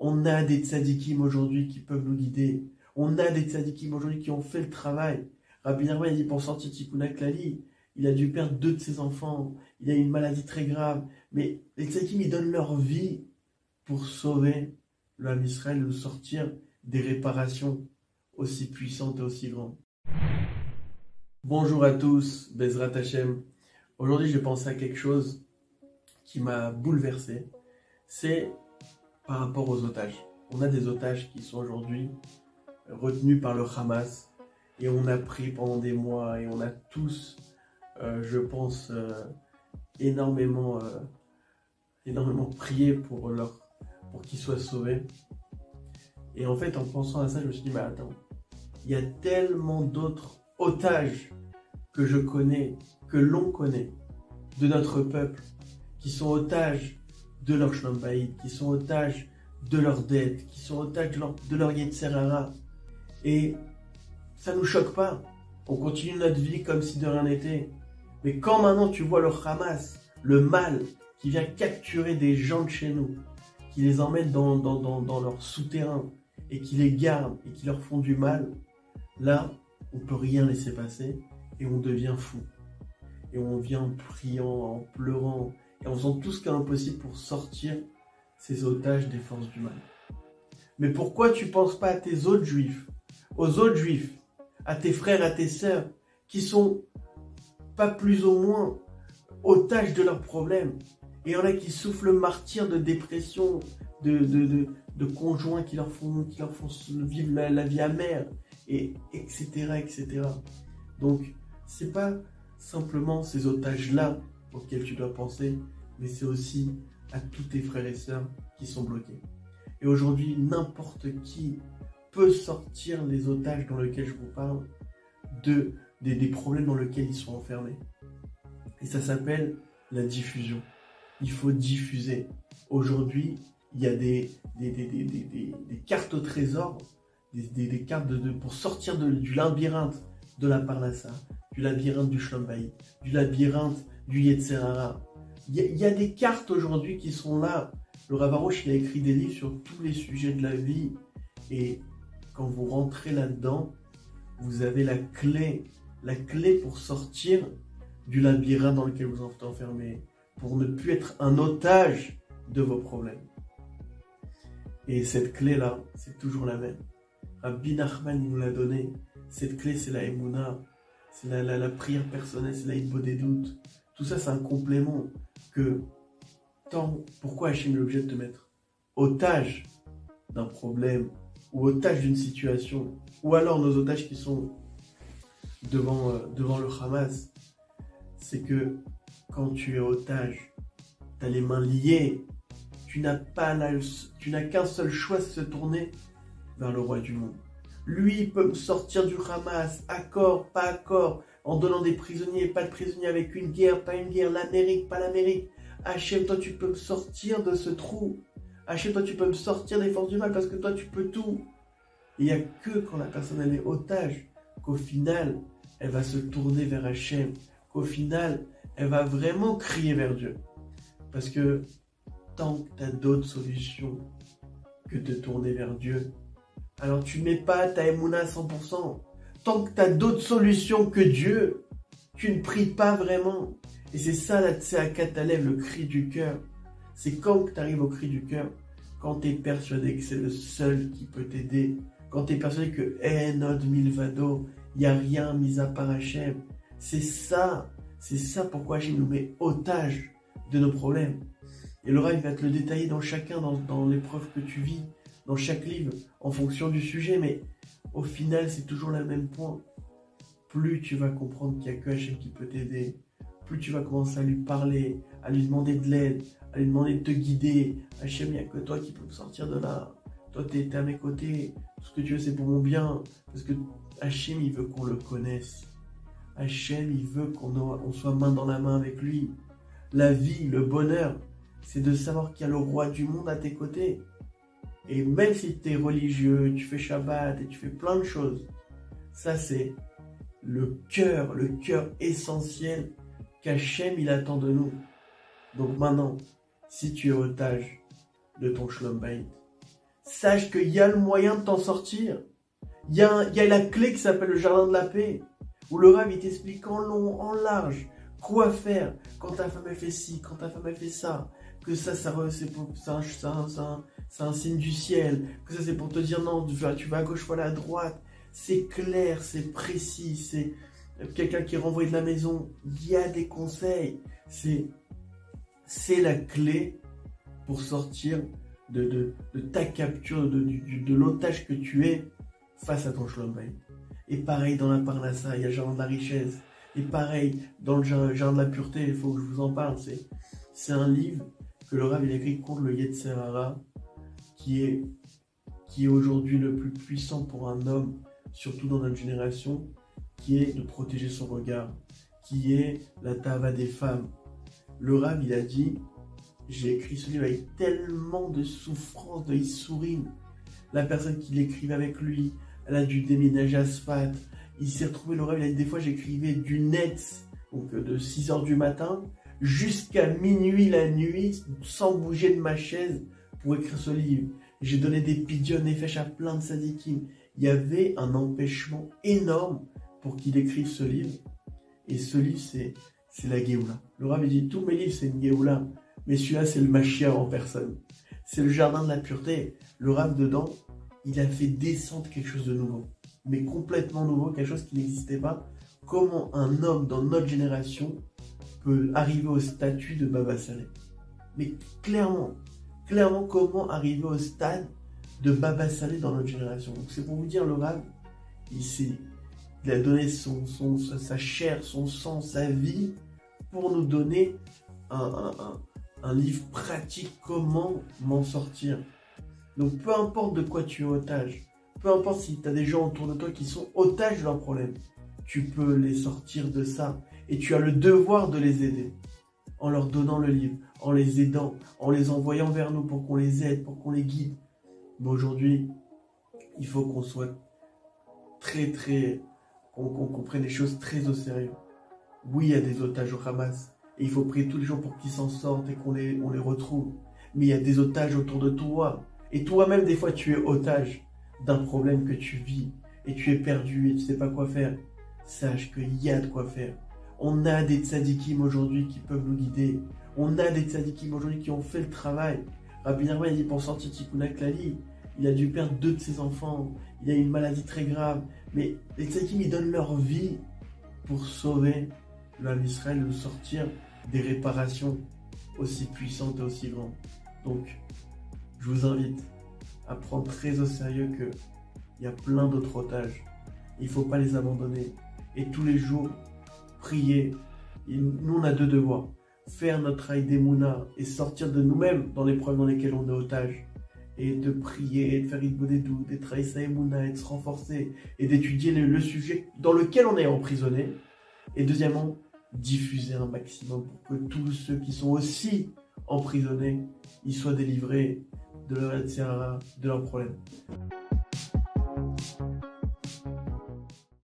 On a des tzadikim aujourd'hui qui peuvent nous guider. On a des tzadikim aujourd'hui qui ont fait le travail. Rabbi Nachman, il dit pour sortir Tikkun HaKlali, il a dû perdre 2 de ses enfants. Il a une maladie très grave. Mais les tzadikim, ils donnent leur vie pour sauver le Ham Israël, de sortir des réparations aussi puissantes et aussi grandes. Bonjour à tous, Bezrat Hashem. Aujourd'hui, j'ai pensé à quelque chose qui m'a bouleversé. C'est par rapport aux otages. On a des otages qui sont aujourd'hui retenus par le Hamas et on a pris pendant des mois et on a tous, je pense, énormément prié pour qu'ils soient sauvés. Et en fait, en pensant à ça, je me suis dit, mais attends, il y a tellement d'autres otages que je connais, que l'on connaît, de notre peuple, qui sont otages de leur Shlom Bayit, qui sont otages de leurs dettes, qui sont otages de leur Yetzer Hara. Et ça ne nous choque pas. On continue notre vie comme si de rien n'était. Mais quand maintenant tu vois le Hamas, le mal, qui vient capturer des gens de chez nous, qui les emmène dans leur souterrain, et qui les gardent, et qui leur font du mal, là, on ne peut rien laisser passer, et on devient fou. Et on vient en priant, en pleurant, et en faisant tout ce qui est impossible pour sortir ces otages des forces du mal. Mais pourquoi tu ne penses pas à tes autres juifs, aux autres juifs, à tes frères, à tes sœurs, qui sont pas plus ou moins otages de leurs problèmes? Et il y en a qui souffrent le martyre de dépression, de conjoints qui leur font vivre la vie amère, et etc. Donc, c'est pas simplement ces otages-là auxquels tu dois penser, mais c'est aussi à tous tes frères et sœurs qui sont bloqués. Et aujourd'hui, n'importe qui peut sortir les otages dans lesquels je vous parle, des problèmes dans lesquels ils sont enfermés. Et ça s'appelle la diffusion. Il faut diffuser. Aujourd'hui, il y a des cartes au trésor, des cartes pour sortir du labyrinthe de la Parnassa, du labyrinthe du Shlom Bayit, du labyrinthe du Yetzer Hara. Il y a des cartes aujourd'hui qui sont là. Le Rav Arush, il a écrit des livres sur tous les sujets de la vie. Et quand vous rentrez là-dedans, vous avez la clé pour sortir du labyrinthe dans lequel vous êtes enfermé, pour ne plus être un otage de vos problèmes. Et cette clé-là, c'est toujours la même. Rabbi Nachman, il nous l'a donnée. Cette clé, c'est la Emouna, c'est la prière personnelle, c'est la Hitbodedut. Tout ça, c'est un complément que pourquoi Hachem est obligé de te mettre otage d'un problème ou otage d'une situation, ou alors nos otages qui sont devant le Hamas, c'est que quand tu es otage, tu as les mains liées, tu n'as qu'un seul choix, c'est de se tourner vers le roi du monde. Lui, il peut me sortir du Hamas, accord, pas accord, en donnant des prisonniers, pas de prisonniers, avec une guerre, pas une guerre, l'Amérique, pas l'Amérique. Hachem, toi, tu peux me sortir de ce trou. Hachem, toi, tu peux me sortir des forces du mal parce que toi, tu peux tout. Et il n'y a que quand la personne, elle est otage, qu'au final, elle va se tourner vers Hachem, qu'au final, elle va vraiment crier vers Dieu. Parce que tant que tu as d'autres solutions que de tourner vers Dieu, alors tu ne mets pas ta Emouna à 100%. Tant que tu as d'autres solutions que Dieu, tu ne pries pas vraiment. Et c'est ça la Tseakat Alev, le cri du cœur. C'est quand tu arrives au cri du cœur, quand tu es persuadé que c'est le seul qui peut t'aider, quand tu es persuadé que Enod Milvado, il n'y a rien mis à part Hachem. C'est ça pourquoi Hachem nous met otage de nos problèmes. Et le Rav va te le détailler dans chacun, dans l'épreuve que tu vis, dans chaque livre, en fonction du sujet, mais au final, c'est toujours le même point. Plus tu vas comprendre qu'il n'y a que Hachem qui peut t'aider, plus tu vas commencer à lui parler, à lui demander de l'aide, à lui demander de te guider. Hachem, il n'y a que toi qui peux me sortir de là. Toi, tu es à mes côtés. Tout ce que tu veux, c'est pour mon bien. Parce que Hachem, il veut qu'on le connaisse. Hachem, il veut qu'on soit main dans la main avec lui. La vie, le bonheur, c'est de savoir qu'il y a le roi du monde à tes côtés. Et même si tu es religieux, tu fais Shabbat et tu fais plein de choses, ça c'est le cœur essentiel qu'Hachem il attend de nous. Donc maintenant, si tu es otage de ton Shlom Bayit, sache qu'il y a le moyen de t'en sortir. Il y a la clé qui s'appelle le jardin de la paix, où le Rav il t'explique en long, en large, quoi faire quand ta femme elle fait ci, quand ta femme elle fait ça, que c'est un signe du ciel, que ça c'est pour te dire non, tu vas à gauche, voilà à droite. C'est clair, c'est précis, c'est quelqu'un qui est renvoyé de la maison, il y a des conseils. C'est la clé pour sortir de ta capture, de l'otage que tu es face à ton shalom bayit. Et pareil dans la parnassa, il y a le jardin de la richesse. Et pareil dans le jardin de la pureté, il faut que je vous en parle. C'est un livre que le Rav il a écrit contre le Yetzer Hara, qui est aujourd'hui le plus puissant pour un homme, surtout dans notre génération, qui est de protéger son regard, qui est la tava des femmes. Le Rav il a dit, j'ai écrit ce livre avec tellement de souffrance, de issourim. La personne qui l'écrivait avec lui, elle a dû déménager à Sfat. Il s'est retrouvé, le Rav, il a dit des fois j'écrivais du net, donc de 6h du matin, jusqu'à minuit la nuit, sans bouger de ma chaise pour écrire ce livre. J'ai donné des pidyon nefesh à plein de sadikim. Il y avait un empêchement énorme pour qu'il écrive ce livre. Et ce livre, c'est la Géoula. Le Rav dit, tous mes livres, c'est une Géoula. Mais celui-là, c'est le Mashiach en personne. C'est le jardin de la pureté. Le Rav, dedans, il a fait descendre quelque chose de nouveau. Mais complètement nouveau, quelque chose qui n'existait pas. Comment un homme dans notre génération peut arriver au statut de Baba Saleh. Mais clairement, comment arriver au stade de Baba Saleh dans notre génération. Donc c'est pour vous dire, le Rav, il a donné sa chair, son sang, sa vie pour nous donner un livre pratique, comment m'en sortir. Donc peu importe de quoi tu es otage, peu importe si tu as des gens autour de toi qui sont otages de leurs problèmes, tu peux les sortir de ça et tu as le devoir de les aider en leur donnant le livre, en les aidant, en les envoyant vers nous pour qu'on les aide, pour qu'on les guide. Mais aujourd'hui, il faut qu'on soit qu'on prenne les choses très au sérieux. Oui, il y a des otages au Hamas et il faut prier tous les jours pour qu'ils s'en sortent et qu'on les retrouve. Mais il y a des otages autour de toi. Et toi-même, des fois, tu es otage d'un problème que tu vis et tu es perdu et tu ne sais pas quoi faire. Sache qu'il y a de quoi faire. On a des tzadikim aujourd'hui qui peuvent nous guider. On a des tzadikim aujourd'hui qui ont fait le travail. Rabbi Nachman, il dit pour sortir Tikkun HaKlali, il a dû perdre 2 de ses enfants. Il a une maladie très grave. Mais les tzadikim, ils donnent leur vie pour sauver le Ham Israël, nous sortir des réparations aussi puissantes et aussi grandes. Donc, je vous invite à prendre très au sérieux qu'il y a plein d'autres otages. Il ne faut pas les abandonner. Et tous les jours, prier. Et nous, on a 2 devoirs. Faire notre travail d'Emouna et sortir de nous-mêmes dans les problèmes dans lesquels on est otage. Et de prier, et de faire Idbodedou, d'être travailler sa Emouna, et de se renforcer, et d'étudier le sujet dans lequel on est emprisonné. Et deuxièmement, diffuser un maximum pour que tous ceux qui sont aussi emprisonnés, ils soient délivrés de leur problèmes.